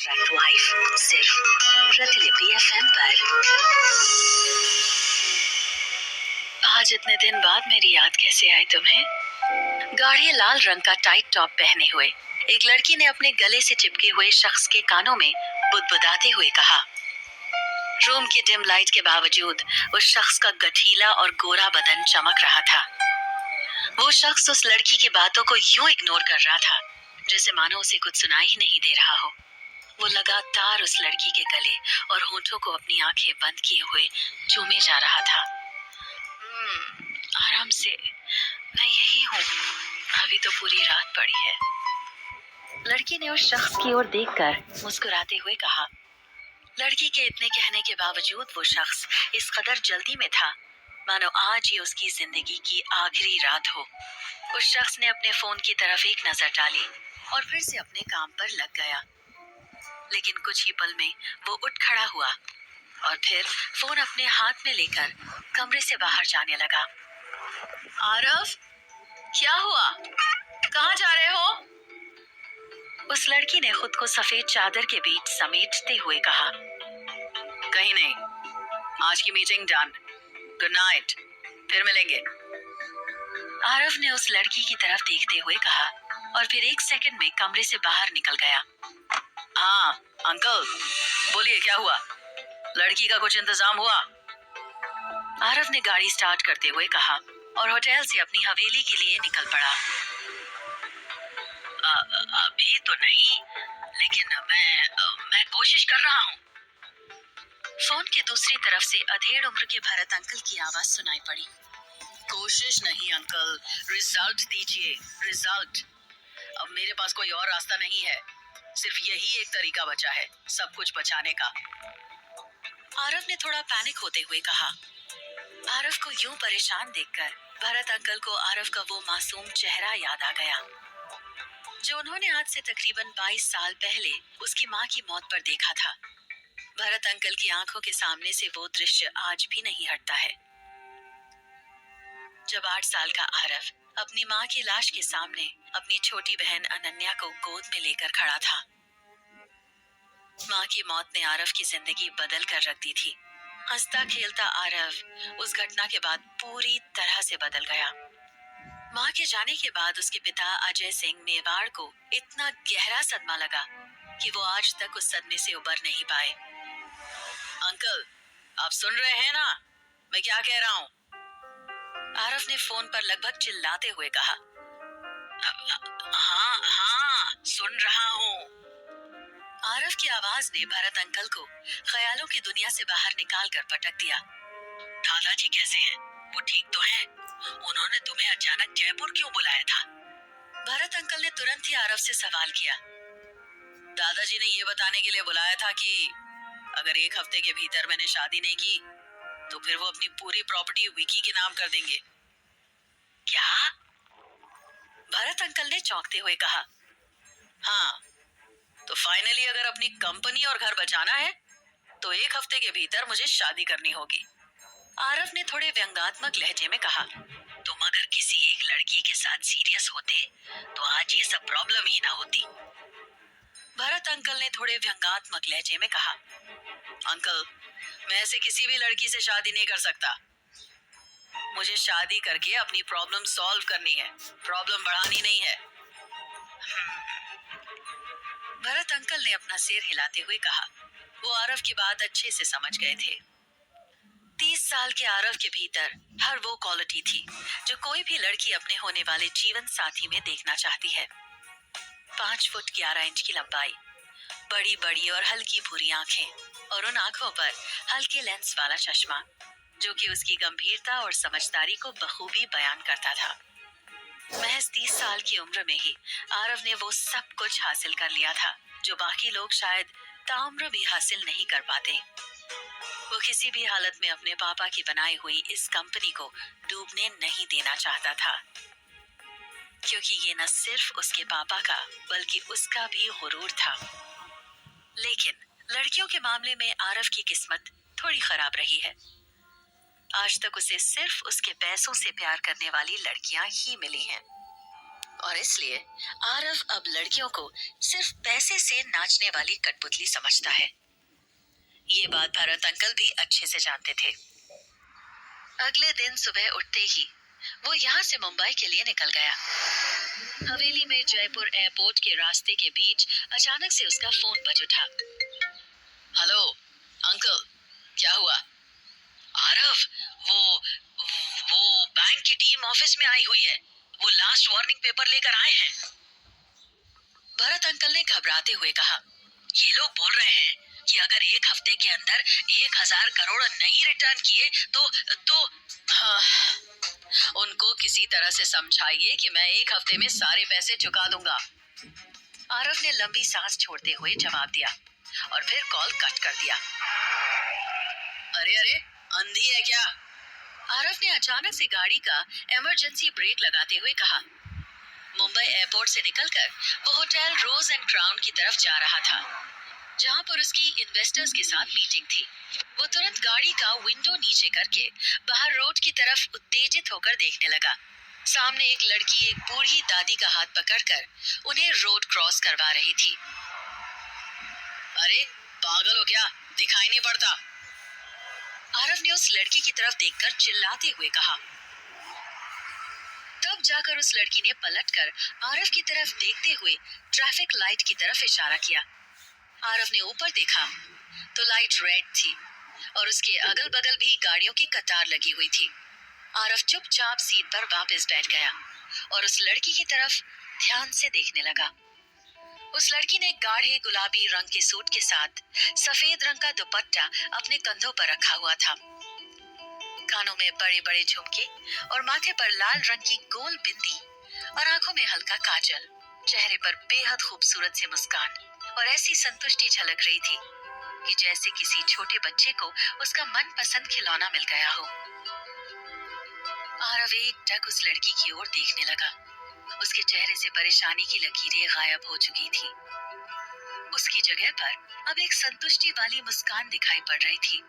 Contract life सिर्फ प्रतिलिपि FM पर। आज इतने दिन बाद मेरी याद कैसे आई तुम्हें? गाढ़े लाल रंग का टाइट टॉप पहने हुए एक लड़की ने अपने गले से चिपके हुए शख्स के कानों में बुदबुदाते हुए कहा। रूम की डिम लाइट के बावजूद उस शख्स का गठीला और गोरा बदन चमक रहा था। वो शख्स उस लड़की की बातों को यूं इग्नोर कर रहा था जैसे मानो उसे कुछ सुनाई ही नहीं दे रहा हो। वो लगातार उस लड़की के गले और होठों को अपनी आंखें बंद किए हुए चूमे जा रहा था। आराम से, मैं यही हूँ, अभी तो पूरी रात पड़ी है। लड़की ने उस शख्स की ओर देखकर मुस्कुराते हुए कहा। लड़की के इतने कहने के बावजूद वो शख्स इस कदर जल्दी में था मानो आज ही उसकी जिंदगी की आखिरी रात हो। उस शख्स ने अपने फोन की तरफ एक नजर डाली और फिर से अपने काम पर लग गया। लेकिन कुछ ही पल में वो उठ खड़ा हुआ और फिर फोन अपने हाथ में लेकर कमरे से बाहर जाने लगा। आरव, क्या हुआ? कहाँ जा रहे हो? उस लड़की ने खुद को सफेद चादर के बीच समेटते हुए कहा। कहीं नहीं, आज की मीटिंग डन, गुड नाइट, फिर मिलेंगे। आरव ने उस लड़की की तरफ देखते हुए कहा और फिर एक सेकंड में कमरे से बाहर निकल गया। हाँ अंकल, बोलिए क्या हुआ? लड़की का कुछ इंतजाम हुआ? आरव ने गाड़ी स्टार्ट करते हुए कहा और होटल से अपनी हवेली के लिए निकल पड़ा। अभी तो नहीं, लेकिन मैं कोशिश कर रहा हूँ। फोन के दूसरी तरफ से अधेड़ उम्र के भरत अंकल की आवाज सुनाई पड़ी। कोशिश नहीं अंकल, रिजल्ट दीजिए, रिजल्ट। अब मेरे पास कोई और रास्ता नहीं है, सिर्फ यही एक तरीका बचा है सब कुछ बचाने का। आरव ने थोड़ा पैनिक होते हुए कहा। आरव को यूं परेशान देखकर भरत अंकल को आरव का वो मासूम चेहरा याद आ गया जो उन्होंने आज से तकरीबन 22 साल पहले उसकी माँ की मौत पर देखा था। भरत अंकल की आंखों के सामने से वो दृश्य आज भी नहीं हटता है। जब 8 साल का आरव अपनी माँ की लाश के सामने अपनी छोटी बहन अनन्या को गोद में लेकर खड़ा था। माँ की मौत ने आरव की जिंदगी बदल कर रख दी थी। हंसता खेलता आरव उस घटना के बाद पूरी तरह से बदल गया। माँ के जाने के बाद उसके पिता अजय सिंह मेवाड़ को इतना गहरा सदमा लगा कि वो आज तक उस सदमे से उबर नहीं पाए। अंकल, आप सुन रहे हैं ना मैं क्या कह रहा हूँ? आरव ने फोन पर लगभग चिल्लाते हुए कहा। हाँ हाँ, सुन रहा हूँ। आरव की आवाज ने भरत अंकल को ख्यालों की दुनिया से बाहर निकाल कर पटक दिया। दादाजी कैसे हैं? वो ठीक तो हैं? उन्होंने तुम्हें अचानक जयपुर क्यों बुलाया था? भरत अंकल ने तुरंत ही आरव से सवाल किया। दादाजी ने ये बताने के लिए बुलाया था कि अगर एक हफ्ते के भीतर मैंने शादी नहीं की तो फिर वो अपनी पूरी प्रॉपर्टी विकी के नाम कर देंगे। क्या? भरत अंकल ने चौंकते हुए कहा। हाँ, तो फाइनली अगर अपनी कंपनी और घर बचाना है तो एक हफ्ते के भीतर मुझे शादी करनी होगी। आरव ने थोड़े व्यंग्यात्मक लहजे में कहा। तुम अगर किसी एक लड़की के साथ सीरियस होते तो आज ये सब प्रॉब्लम ही ना होती। भरत अंकल ने थोड़े व्यंग्यात्मक लहजे में कहा। अंकल, मैं ऐसे किसी भी लड़की से शादी नहीं कर सकता। मुझे शादी करके अपनी प्रॉब्लम सॉल्व करनी है, प्रॉब्लम बढ़ानी नहीं है। भरत अंकल ने अपना सिर हिलाते हुए कहा। वो आरव की बात अच्छे से समझ गए थे। 30 साल के आरव के भीतर हर वो क्वालिटी थी जो कोई भी लड़की अपने होने वाले जीवन साथी में देखना चाहती है। 5 फुट 11 इंच की लंबाई, बड़ी बड़ी और हल्की भूरी आंखें और उन आंखों पर हल्के लेंस वाला चश्मा जो कि उसकी गंभीरता और समझदारी को बखूबी बयान करता था। महज 30 साल की उम्र में ही आरव ने वो सब कुछ हासिल कर लिया था जो बाकी लोग शायद ताउम्र भी हासिल नहीं कर पाते। वो किसी भी हालत में अपने पापा की बनाई हुई इस कंपनी को डूबने नहीं देना चाहता था, क्योंकि ये न सिर्फ उसके पापा का बल्कि उसका भी गुरूर था। लेकिन लड़कियों के मामले में आरव की किस्मत थोड़ी खराब रही है। आज तक उसे सिर्फ उसके पैसों से प्यार करने वाली लड़कियां ही मिली हैं। और इसलिए आरव अब लड़कियों को सिर्फ पैसे से नाचने वाली कठपुतली समझता है। ये बात भरत अंकल भी अच्छे से जानते थे। अगले दिन सुबह उठते ही वो यहाँ से मुंबई के लिए निकल गया। हवेली में जयपुर एयरपोर्ट के रास्ते के बीच अचानक से उसका फोन बज उठा। हेलो अंकल, क्या हुआ? आरव, वो बैंक की टीम ऑफिस में आई हुई है। वो लास्ट वार्निंग पेपर लेकर आए हैं। भरत अंकल ने घबराते हुए कहा, ये लोग बोल रहे हैं कि अगर एक हफ्ते के अंदर 1000 करोड़ नहीं रिटर्न किए तो उनको किसी तरह से समझाइए कि मैं एक हफ्ते में सारे पैसे चुका दूंगा। आरव ने लंबी सांस छोड़ते हुए जवाब दिया और फिर कॉल कट कर दिया। अरे अरे, अंधी है क्या? आरव ने अचानक से गाड़ी का इमरजेंसी ब्रेक लगाते हुए कहा। मुंबई एयरपोर्ट से निकलकर वो होटल रोज एंड क्राउन की तरफ जा रहा था, जहां पर उसकी इन्वेस्टर्स के साथ मीटिंग थी। वो तुरंत गाड़ी का विंडो नीचे करके बाहर रोड की तरफ उत्तेजित होकर देखने लगा। सामने एक लड़की एक बूढ़ी दादी का हाथ पकड़कर उन्हें रोड क्रॉस करवा रही थी। अरे पागल हो क्या? दिखाई नहीं पड़ता? आरव ने उस लड़की की तरफ देखकर चिल्लाते हुए कहा। तब जाकर उस लड़की ने पलटकर आरव की तरफ देखते हुए ट्रैफिक लाइट की तरफ इशारा किया। आरव ने ऊपर देखा तो लाइट रेड थी और उसके अगल बगल भी गाड़ियों की कतार लगी हुई थी। आरव चुपचाप सीट पर वापस बैठ गया और उस लड़की की तरफ ध्यान से देखने लगा। उस लड़की ने गाढ़े गुलाबी रंग के सूट के साथ सफेद रंग का दुपट्टा अपने कंधों पर रखा हुआ था। कानों में बड़े बड़े झुमके और माथे पर लाल रंग की गोल बिंदी और आंखों में हल्का काजल। चेहरे पर बेहद खूबसूरत सी मुस्कान और ऐसी संतुष्टि झलक रही थी कि जैसे किसी छोटे बच्चे को उसका मनपसंद खिलौना मिल गया हो। आरव एकटक उस लड़की की ओर देखने लगा। उसके चेहरे से परेशानी की लकीरें गायब हो चुकी थी। उसकी जगह पर अब एक संतुष्टि वाली मुस्कान दिखाई पड़ रही थी।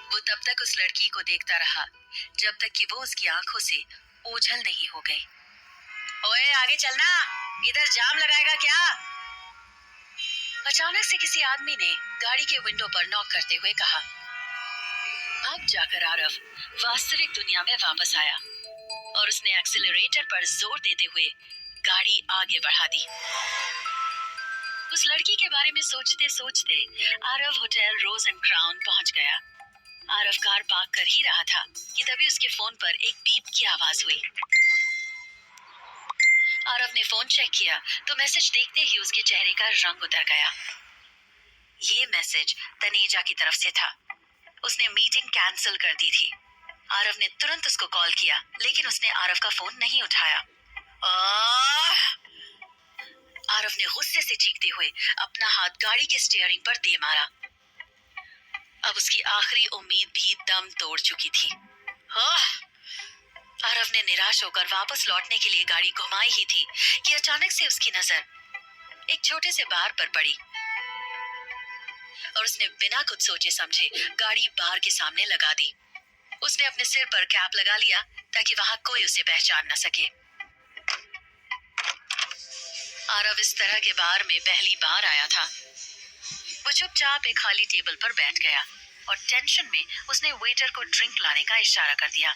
वो तब तक उस लड़की को देखता रहा जब तक कि वो उसकी आंखों से ओझल नहीं हो गई। ओए आगे चलना, इधर जाम लगाएगा क्या? अचानक से किसी आदमी ने गाड़ी के विंडो पर नॉक करते हुए कहा। अब जाकर आरव वास्तविक दुनिया में वापस आया और उसने एक्सीलरेटर पर जोर देते हुए गाड़ी आगे बढ़ा दी। उस लड़की के बारे में सोचते सोचते Aarav hotel Rose and Crown पहुंच गया। आरव कार पार्क कर ही रहा था कि तभी उसके फोन पर एक बीप की आवाज हुई। आरव ने फोन चेक किया तो मैसेज देखते ही उसके चेहरे का रंग उतर गया। ये मैसेज तनेजा की तरफ से था। उसने मीटिंग कैंसिल कर दी थी। आरव ने तुरंत उसको कॉल किया, लेकिन उसने आरव का फोन नहीं उठाया। आरव ने गुस्से से चीखते हुए अपना हाथ गाड़ी के स्टीयरिंग पर दे मारा। अब उसकी आखिरी उम्मीद भी दम तोड़ चुकी थी। आरव ने निराश होकर वापस लौटने के लिए गाड़ी घुमाई ही थी कि अचानक से उसकी नजर एक छोटे से बार पर पड़ी और उसने बिना कुछ सोचे समझे गाड़ी बार के सामने लगा दी। उसने अपने सिर पर कैप लगा लिया ताकि वहां कोई उसे पहचान न सके। आरव इस तरह के बार में पहली बार आया था। वो चुपचाप एक खाली टेबल पर बैठ गया और टेंशन में उसने वेटर को ड्रिंक लाने का इशारा कर दिया।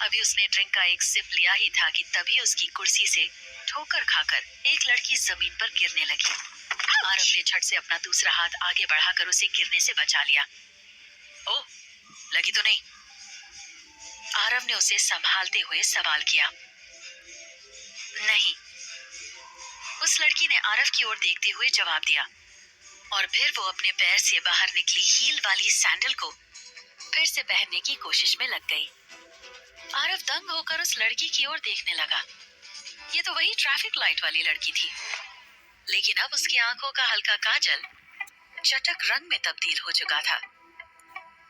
अभी उसने ड्रिंक का एक सिप लिया ही था कि तभी उसकी कुर्सी से ठोकर खाकर एक लड़की जमीन पर गिरने लगी। आरव ने झट से अपना दूसरा हाथ आगे बढ़ाकर उसे गिरने से बचा लिया। ओ, लगी तो नहीं? आरव ने उसे संभालते हुए सवाल किया। नहीं, उस लड़की ने आरव की ओर देखते हुए जवाब दिया और फिर वो अपने पैर से बाहर निकली हील वाली सैंडल को फिर से पहनने की कोशिश में लग गई। आरव दंग होकर उस लड़की की ओर देखने लगा। ये तो वही ट्रैफिक लाइट वाली लड़की थी, लेकिन अब उसकी आंखों का हल्का काजल चटक रंग में तब्दील हो चुका था।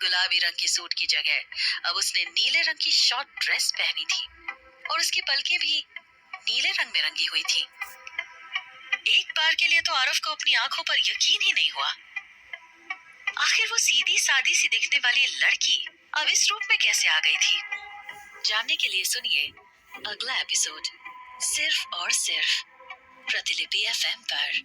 गुलाबी रंग के सूट की जगह अब उसने नीले रंग की शॉर्ट ड्रेस पहनी थी और उसकी पलकें भी नीले रंग में रंगी हुई थी। एक बार के लिए तो आरव को अपनी आंखों पर यकीन ही नहीं हुआ। आखिर वो सीधी सादी सी दिखने वाली लड़की अब इस रूप में कैसे आ गई थी? जानने के लिए सुनिए अगला एपिसोड सिर्फ और सिर्फ प्रतिलिपि एफएम पर।